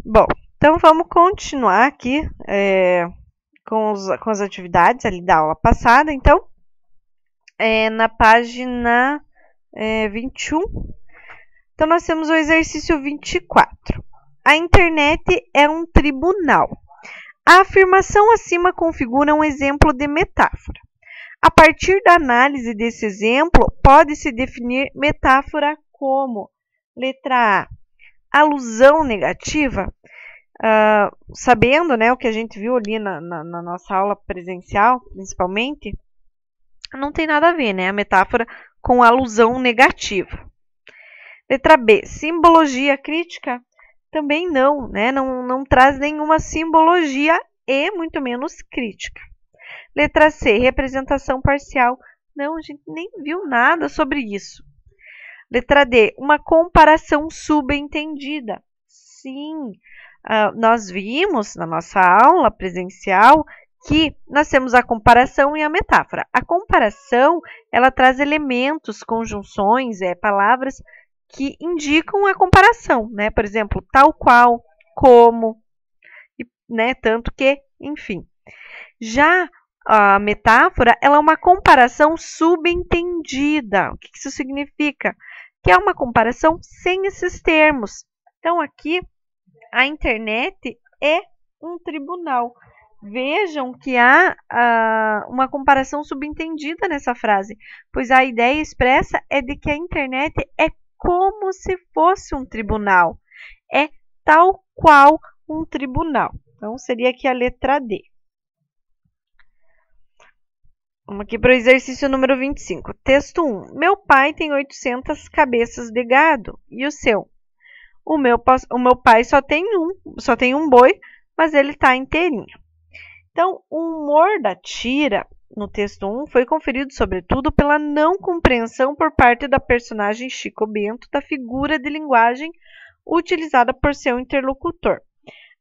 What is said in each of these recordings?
Bom, então vamos continuar aqui com as atividades ali da aula passada. Então, na página 21, então nós temos o exercício 24. A internet é um tribunal. A afirmação acima configura um exemplo de metáfora. A partir da análise desse exemplo, pode-se definir metáfora como: letra A, alusão negativa, sabendo, né, o que a gente viu ali na nossa aula presencial, principalmente, não tem nada a ver, né, a metáfora com alusão negativa. Letra B, simbologia crítica, também não, né, não traz nenhuma simbologia e muito menos crítica. Letra C, representação parcial, não, a gente nem viu nada sobre isso. Letra D, uma comparação subentendida. Sim, nós vimos na nossa aula presencial que nós temos a comparação e a metáfora. A comparação, ela traz elementos, conjunções, palavras que indicam a comparação, né? Por exemplo, tal qual, como, né? Tanto que, enfim. Já a metáfora, ela é uma comparação subentendida. O que isso significa? Que é uma comparação sem esses termos. Então, aqui, a internet é um tribunal. Vejam que há uma comparação subentendida nessa frase, pois a ideia expressa é de que a internet é como se fosse um tribunal. É tal qual um tribunal. Então, seria aqui a letra D. Vamos aqui para o exercício número 25. Texto 1. Meu pai tem 800 cabeças de gado. E o seu? O meu pai só tem um boi, mas ele está inteirinho. Então, o humor da tira, no texto 1, foi conferido, sobretudo, pela não compreensão por parte da personagem Chico Bento da figura de linguagem utilizada por seu interlocutor.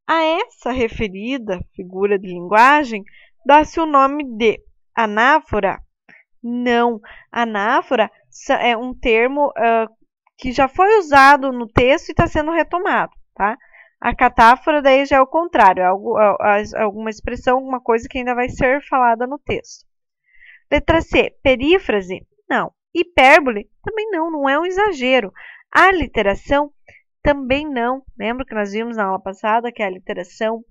A essa referida figura de linguagem dá-se o nome de anáfora? Não, anáfora é um termo que já foi usado no texto e está sendo retomado, tá? A catáfora daí já é o contrário, é alguma expressão, alguma coisa que ainda vai ser falada no texto. Letra C, perífrase? Não. Hipérbole? Também não é um exagero. Aliteração? Também não. Lembra que nós vimos na aula passada que a aliteração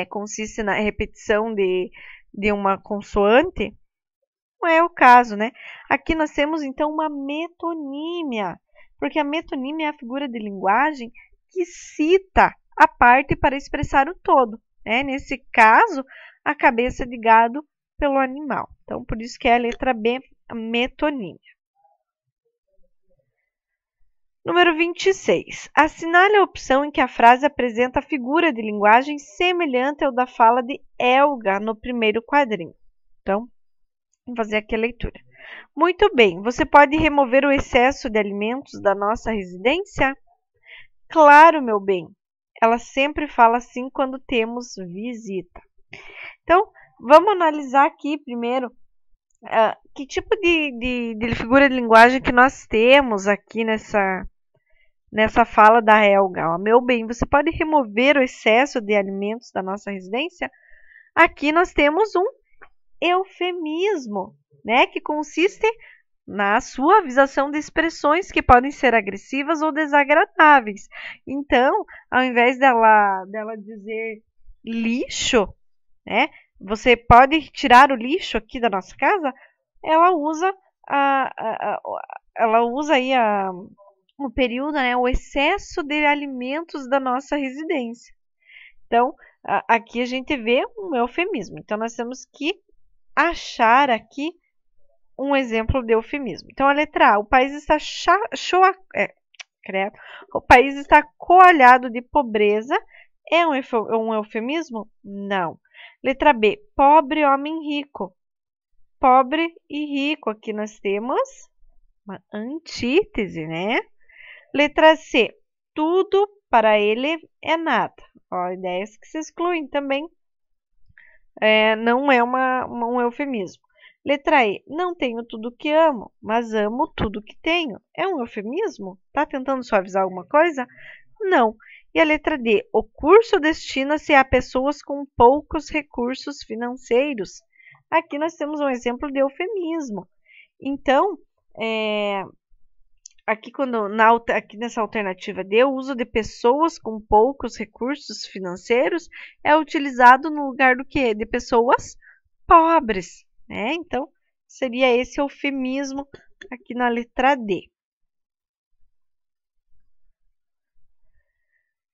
consiste na repetição de uma consoante? Não é o caso, né? Aqui nós temos, então, uma metonímia, porque a metonímia é a figura de linguagem que cita a parte para expressar o todo, né? Nesse caso, a cabeça de gado pelo animal. Então, por isso que é a letra B, a metonímia. Número 26. Assinale a opção em que a frase apresenta a figura de linguagem semelhante ao da fala de Elga no primeiro quadrinho. Então, vamos fazer aqui a leitura. Muito bem, você pode remover o excesso de alimentos da nossa residência? Claro, meu bem. Ela sempre fala assim quando temos visita. Então, vamos analisar aqui primeiro que tipo de figura de linguagem que nós temos aqui nessa fala da Helga. Meu bem, você pode remover o excesso de alimentos da nossa residência? Aqui nós temos um eufemismo, né, que consiste na suavização de expressões que podem ser agressivas ou desagradáveis. Então, ao invés dela dizer lixo, né, você pode tirar o lixo aqui da nossa casa, ela usa aí o período, né, o excesso de alimentos da nossa residência. Então, aqui a gente vê um eufemismo. Então, nós temos que achar aqui um exemplo de eufemismo. Então, a letra A, o país está o país está coalhado de pobreza. É um eufemismo? Não. Letra B, pobre homem rico. Pobre e rico, aqui nós temos uma antítese, né? Letra C, tudo para ele é nada. Ó, ideias que se excluem também. Não é um eufemismo. Letra E, não tenho tudo que amo, mas amo tudo que tenho. É um eufemismo? Tá tentando suavizar alguma coisa? Não. E a letra D, o curso destina-se a pessoas com poucos recursos financeiros. Aqui nós temos um exemplo de eufemismo. Então, aqui, aqui nessa alternativa D, o uso de pessoas com poucos recursos financeiros é utilizado no lugar do quê? De pessoas pobres, né? Então, seria esse eufemismo aqui na letra D.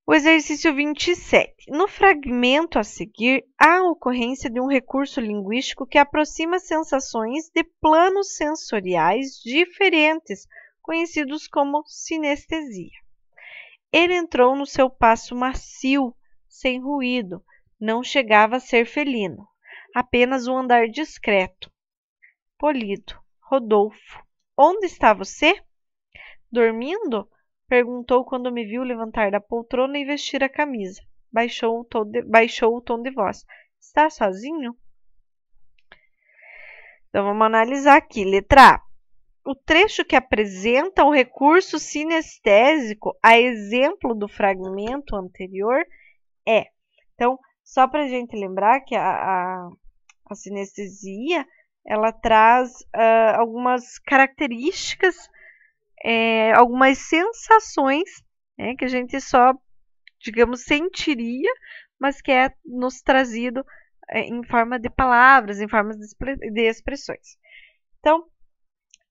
O exercício 27. No fragmento a seguir, há a ocorrência de um recurso linguístico que aproxima sensações de planos sensoriais diferentes, conhecidos como sinestesia. Ele entrou no seu passo macio, sem ruído, não chegava a ser felino, apenas um andar discreto, polido. Rodolfo, onde está você? Dormindo? Perguntou quando me viu levantar da poltrona e vestir a camisa. Baixou o tom de voz. Está sozinho? Então, vamos analisar aqui. Letra A. O trecho que apresenta o recurso sinestésico, a exemplo do fragmento anterior, é. Então, só para a gente lembrar que a sinestesia, ela traz algumas características, algumas sensações, né, que a gente só, digamos, sentiria, mas que é nos trazido em forma de palavras, em forma de expressões. Então,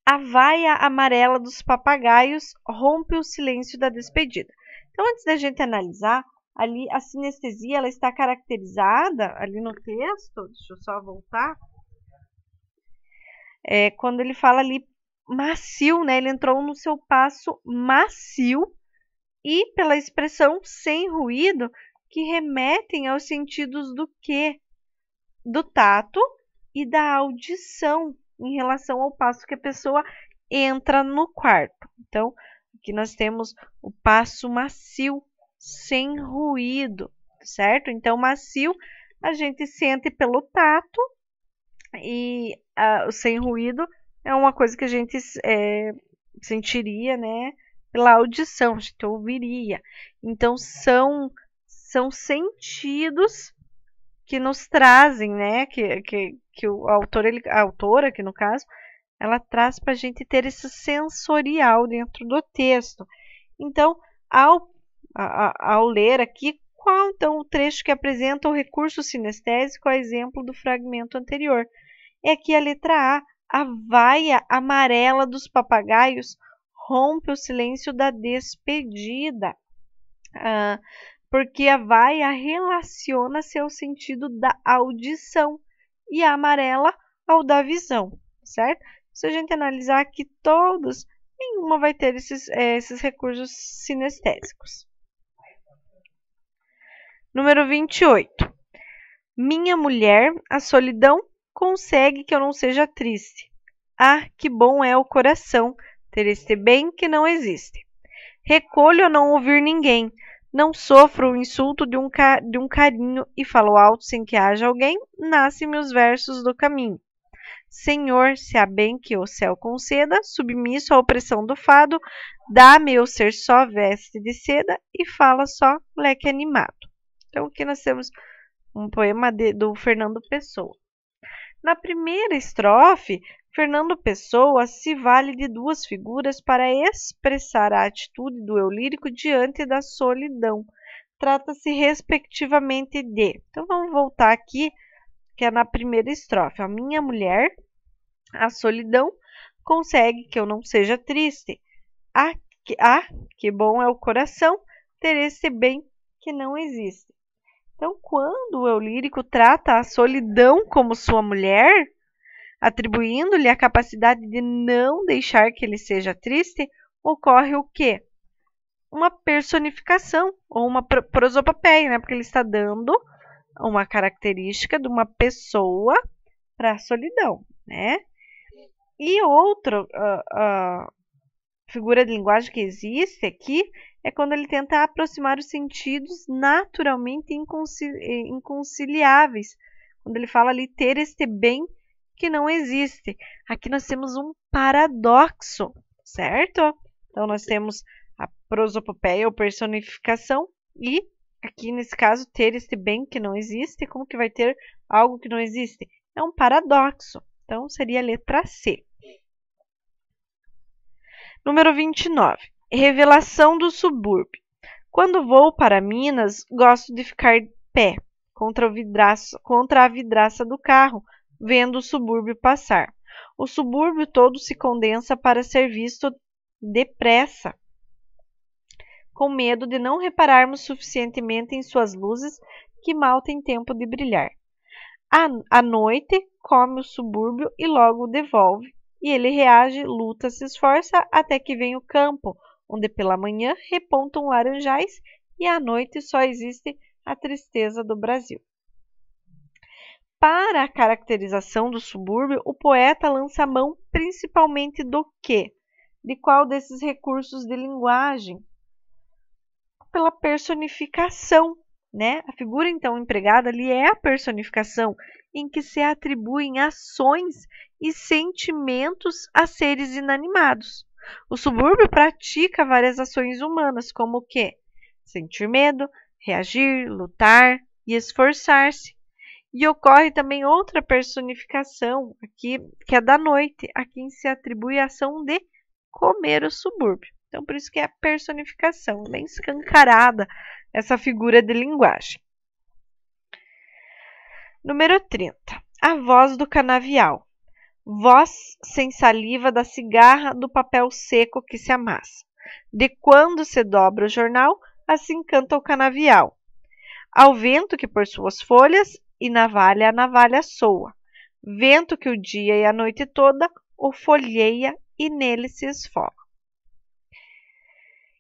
a vaia amarela dos papagaios rompe o silêncio da despedida. Então, antes da gente analisar, ali a sinestesia ela está caracterizada ali no texto, deixa eu só voltar, quando ele fala ali macio, né? Ele entrou no seu passo macio e pela expressão sem ruído, que remetem aos sentidos do quê? Do tato e da audição em relação ao passo que a pessoa entra no quarto. Então, aqui nós temos o passo macio, sem ruído, certo? Então, macio a gente sente pelo tato e sem ruído é uma coisa que a gente sentiria, né, pela audição, a gente ouviria. Então, são sentidos que nos trazem, né, que o autor, a autora, que no caso, ela traz para a gente ter esse sensorial dentro do texto. Então, ao ler aqui, qual então o trecho que apresenta o recurso sinestésico, a exemplo do fragmento anterior? É aqui a letra A vaia amarela dos papagaios rompe o silêncio da despedida. Porque a vaia relaciona-se ao sentido da audição e a amarela ao da visão, certo? Se a gente analisar aqui todos, nenhuma vai ter esses recursos sinestésicos. Número 28. Minha mulher, a solidão, consegue que eu não seja triste. Ah, que bom é o coração ter este bem que não existe. Recolho a não ouvir ninguém. Não sofro o insulto de um carinho e falo alto sem que haja alguém, nascem-me os versos do caminho. Senhor, se há bem que o céu conceda, submisso à opressão do fado, dá-me eu ser só veste de seda e fala só leque animado. Então, aqui nós temos um poema do Fernando Pessoa. Na primeira estrofe, Fernando Pessoa se vale de duas figuras para expressar a atitude do eu lírico diante da solidão. Trata-se respectivamente de... Então, vamos voltar aqui, que é na primeira estrofe. A minha mulher, a solidão, consegue que eu não seja triste. Que bom é o coração ter esse bem que não existe. Então, quando o eu lírico trata a solidão como sua mulher, atribuindo-lhe a capacidade de não deixar que ele seja triste, ocorre o quê? Uma personificação ou uma prosopopeia, né? Porque ele está dando uma característica de uma pessoa para a solidão, né? E outra figura de linguagem que existe aqui é quando ele tenta aproximar os sentidos naturalmente inconciliáveis. Quando ele fala ali ter este bem que não existe. Aqui nós temos um paradoxo, certo? Então, nós temos a prosopopeia ou personificação E aqui nesse caso, ter este bem que não existe, como que vai ter algo que não existe? É um paradoxo. Então, seria a letra C. Número 29. Revelação do subúrbio. Quando vou para Minas, gosto de ficar de pé contra a vidraça do carro, vendo o subúrbio passar. O subúrbio todo se condensa para ser visto depressa, com medo de não repararmos suficientemente em suas luzes, que mal têm tempo de brilhar. À noite, come o subúrbio e logo o devolve. E ele reage, luta, se esforça, até que vem o campo, onde pela manhã repontam laranjais e à noite só existe a tristeza do Brasil. Para a caracterização do subúrbio, o poeta lança mão principalmente do quê? De qual desses recursos de linguagem? Pela personificação, né? A figura então empregada ali é a personificação, em que se atribuem ações e sentimentos a seres inanimados. O subúrbio pratica várias ações humanas, como o quê? Sentir medo, reagir, lutar e esforçar-se. E ocorre também outra personificação aqui, que é da noite, a quem se atribui a ação de comer o subúrbio. Então, por isso que é a personificação, bem escancarada essa figura de linguagem. Número 30. A voz do canavial. Voz sem saliva da cigarra do papel seco que se amassa. De quando se dobra o jornal, assim canta o canavial. Ao vento que por suas folhas e navalha a navalha soa. Vento que o dia e a noite toda o folheia e nele se esfola.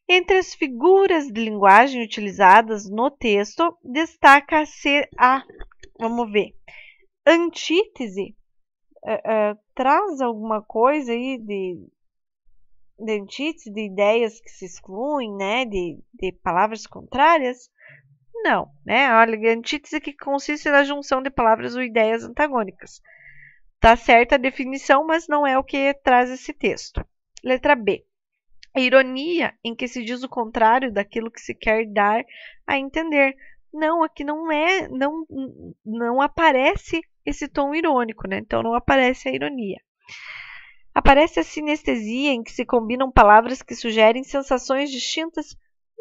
Entre as figuras de linguagem utilizadas no texto, destaca-se vamos ver, antítese. Traz alguma coisa aí de antítese, de ideias que se excluem, né? De palavras contrárias? Não, né? Olha, antítese que consiste na junção de palavras ou ideias antagônicas. Tá certa a definição, mas não é o que traz esse texto. Letra B. A ironia, em que se diz o contrário daquilo que se quer dar a entender. Não, aqui não aparece esse tom irônico, né? Então não aparece a ironia. Aparece a sinestesia, em que se combinam palavras que sugerem sensações distintas.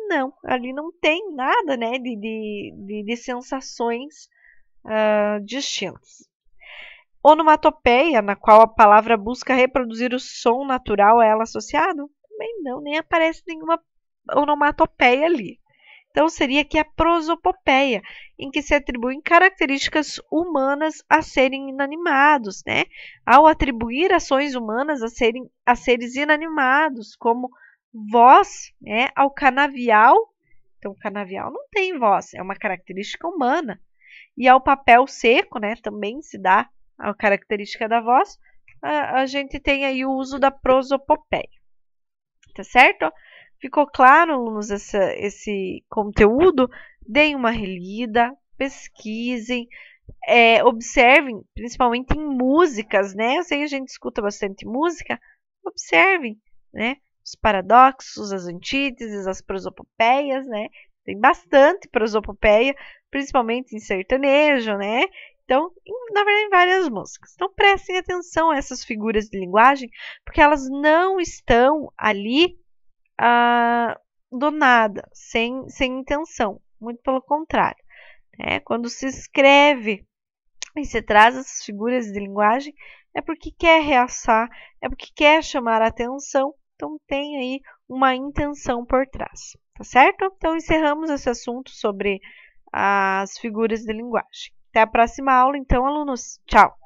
Não, ali não tem nada, né, de sensações distintas. Onomatopeia, na qual a palavra busca reproduzir o som natural a ela associado? Também não, nem aparece nenhuma onomatopeia ali. Então, seria aqui a prosopopeia, em que se atribuem características humanas a serem inanimados, né? Ao atribuir ações humanas a seres inanimados, como voz, né? Ao canavial, então o canavial não tem voz, é uma característica humana. E ao papel seco, né? Também se dá a característica da voz, a gente tem aí o uso da prosopopeia. Tá certo? Ficou claro, alunos, esse conteúdo? Deem uma relida, pesquisem, observem, principalmente em músicas, né? Eu sei que a gente escuta bastante música, observem, né? Os paradoxos, as antíteses, as prosopopeias, né? Tem bastante prosopopeia, principalmente em sertanejo, né? Então, na verdade, em várias músicas. Então, prestem atenção a essas figuras de linguagem, porque elas não estão ali do nada, sem intenção. Muito pelo contrário. Né? Quando se escreve e se traz essas figuras de linguagem, é porque quer realçar, é porque quer chamar a atenção. Então, tem aí uma intenção por trás. Tá certo? Então, encerramos esse assunto sobre as figuras de linguagem. Até a próxima aula, então, alunos. Tchau!